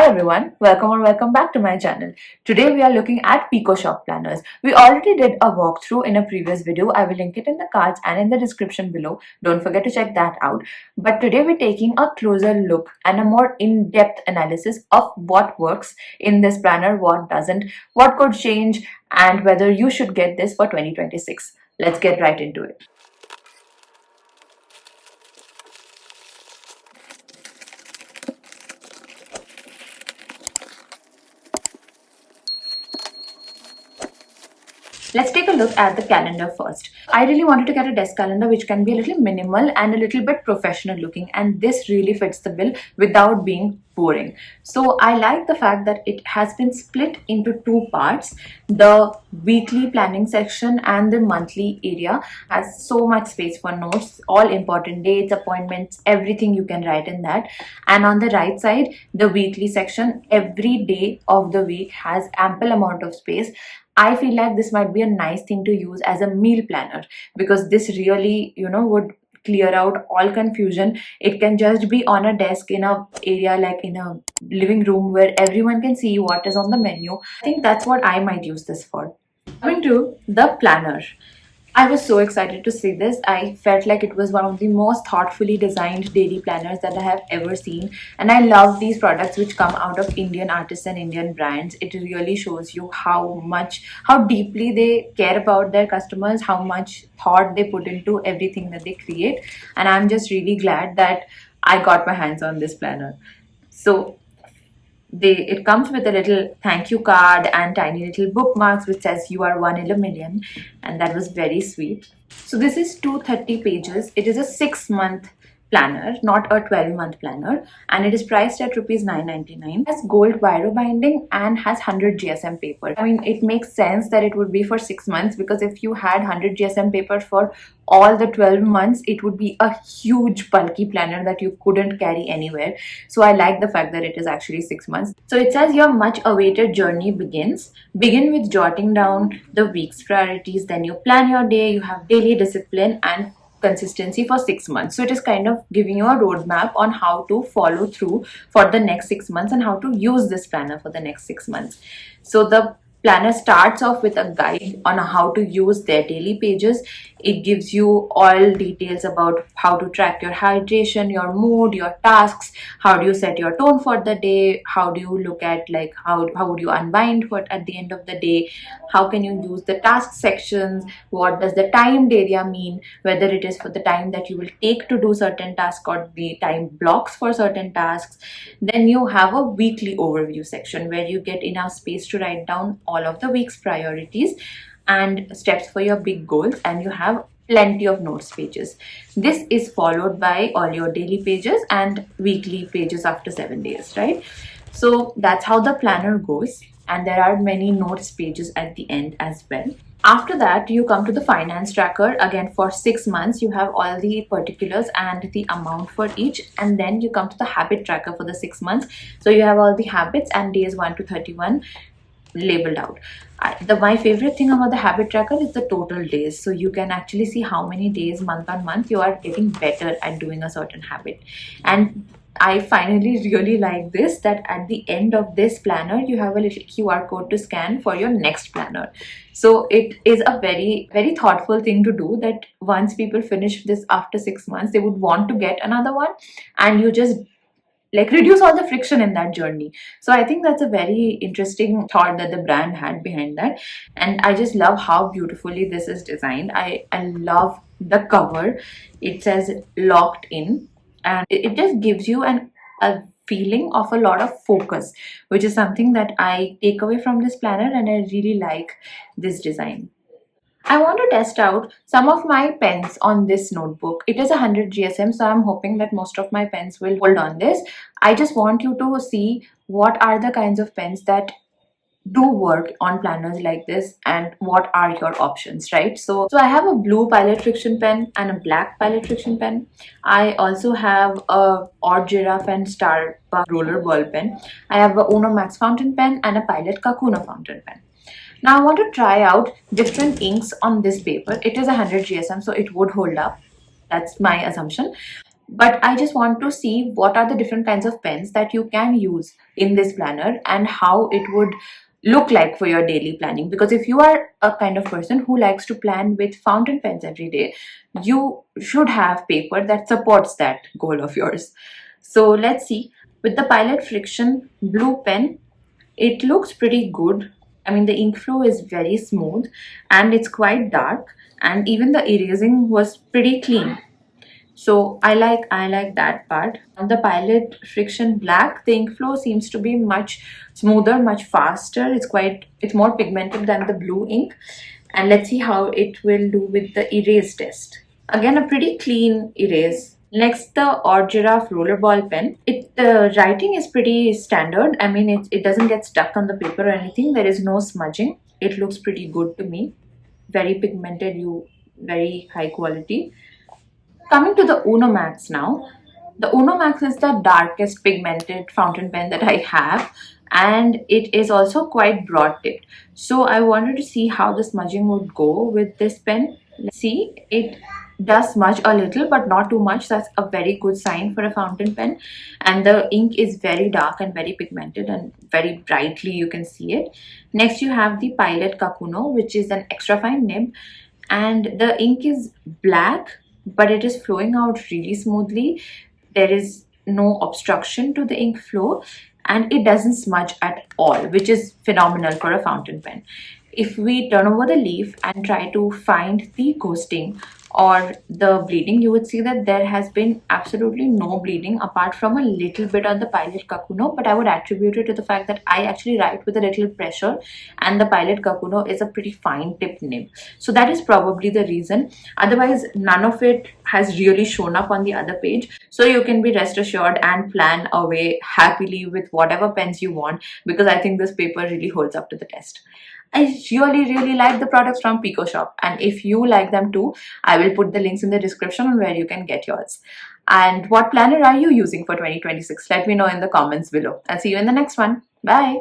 Hi everyone, welcome or welcome back to my channel. Today we are looking at PikoShop planners. We already did a walkthrough in a previous video. I will link it in the cards and in the description below. Don't forget to check that out. But today we're taking a closer look and a more in-depth analysis of what works in this planner, what doesn't, what could change, and whether you should get this for 2026. Let's get right into it. Let's take a look at the calendar first. I really wanted to get a desk calendar which can be a little minimal and a little bit professional looking, and this really fits the bill without being boring. So I like the fact that it has been split into two parts. The weekly planning section and the monthly area has so much space for notes, all important dates, appointments, everything you can write in that. And on the right side, the weekly section, every day of the week has ample amount of space. I feel like this might be a nice thing to use as a meal planner, because this really, would clear out all confusion. It can just be on a desk in a area like in a living room where everyone can see what is on the menu. I think that's what I might use this for. Coming to the planner. I was so excited to see this. I felt like it was one of the most thoughtfully designed daily planners that I have ever seen. And I love these products which come out of Indian artists and Indian brands. It really shows you how deeply they care about their customers, how much thought they put into everything that they create. And I'm just really glad that I got my hands on this planner. So it comes with a little thank you card and tiny little bookmarks which says you are one in a million, and that was very sweet. So this is 230 pages. It is a 6-month planner, not a 12-month planner, and it is priced at rupees 999. It has gold biro binding and has 100 GSM paper. I mean, it makes sense that it would be for 6 months, because if you had 100 GSM paper for all the 12 months, it would be a huge bulky planner that you couldn't carry anywhere. So I like the fact that it is actually 6 months. So it says your much awaited journey begins. Begin with jotting down the week's priorities, then you plan your day, you have daily discipline and consistency for 6 months. So it is kind of giving you a roadmap on how to follow through for the next 6 months and how to use this planner for the next 6 months. So the planner starts off with a guide on how to use their daily pages. It gives you all details about how to track your hydration, your mood, your tasks, how do you set your tone for the day, how do you look at like how would you unwind for at the end of the day, how can you use the task sections, what does the timed area mean, whether it is for the time that you will take to do certain tasks or the time blocks for certain tasks. Then you have a weekly overview section where you get enough space to write down all of the week's priorities and steps for your big goals, and you have plenty of notes pages. This is followed by all your daily pages and weekly pages after 7 days, right? So that's how the planner goes, and there are many notes pages at the end as well. After that, you come to the finance tracker. Again, for 6 months, you have all the particulars and the amount for each. And then you come to the habit tracker for the 6 months. So you have all the habits and days 1 to 31 labeled out. My favorite thing about the habit tracker is the total days. So you can actually see how many days month on month you are getting better at doing a certain habit. And I finally really like this, that at the end of this planner you have a little QR code to scan for your next planner. So it is a very, very thoughtful thing to do, that once people finish this after 6 months, they would want to get another one, and you just like reduce all the friction in that journey. So I think that's a very interesting thought that the brand had behind that. And I just love how beautifully this is designed. I love the cover. It says locked in, and it just gives you a feeling of a lot of focus, which is something that I take away from this planner, and I really like this design. I want to test out some of my pens on this notebook. It is 100 GSM, so I'm hoping that most of my pens will hold on this. I just want you to see what are the kinds of pens that do work on planners like this and what are your options, right? So I have a blue Pilot FriXion pen and a black Pilot FriXion pen. I also have a odd Giraffe and Starbucks rollerball pen. I have a Unomax Fountain Pen and a Pilot Kakuno Fountain Pen. Now I want to try out different inks on this paper. It is 100 GSM, so it would hold up. That's my assumption. but I just want to see what are the different kinds of pens that you can use in this planner and how it would look like for your daily planning. Because if you are a kind of person who likes to plan with fountain pens every day, you should have paper that supports that goal of yours. So let's see. With the Pilot FriXion blue pen, it looks pretty good. I mean, the ink flow is very smooth and it's quite dark, and even the erasing was pretty clean. So I like that part. On the Pilot FriXion black, the ink flow seems to be much smoother, much faster. It's more pigmented than the blue ink. And let's see how it will do with the erase test. Again, a pretty clean erase. Next, the Giraffe rollerball pen. The writing is pretty standard. I mean, it doesn't get stuck on the paper or anything. There is no smudging. It looks pretty good to me. Very pigmented, very high quality. Coming to the Unomax now. The Unomax is the darkest pigmented fountain pen that I have, and it is also quite broad tipped. So I wanted to see how the smudging would go with this pen. Let's see, it does smudge a little but not too much. That's a very good sign for a fountain pen. And the ink is very dark and very pigmented and very brightly you can see it. Next you have the Pilot Kakuno, which is an extra fine nib, and the ink is black but it is flowing out really smoothly. There is no obstruction to the ink flow and it doesn't smudge at all, which is phenomenal for a fountain pen. If we turn over the leaf and try to find the ghosting or the bleeding, you would see that there has been absolutely no bleeding apart from a little bit on the Pilot Kakuno, but I would attribute it to the fact that I actually write with a little pressure and the Pilot Kakuno is a pretty fine tipped nib. So that is probably the reason. Otherwise, none of it has really shown up on the other page. So you can be rest assured and plan away happily with whatever pens you want, because I think this paper really holds up to the test. I really like the products from PikoShop, and if you like them too, I will put the links in the description on where you can get yours. And what planner are you using for 2026? Let me know in the comments below. I'll see you in the next one. Bye.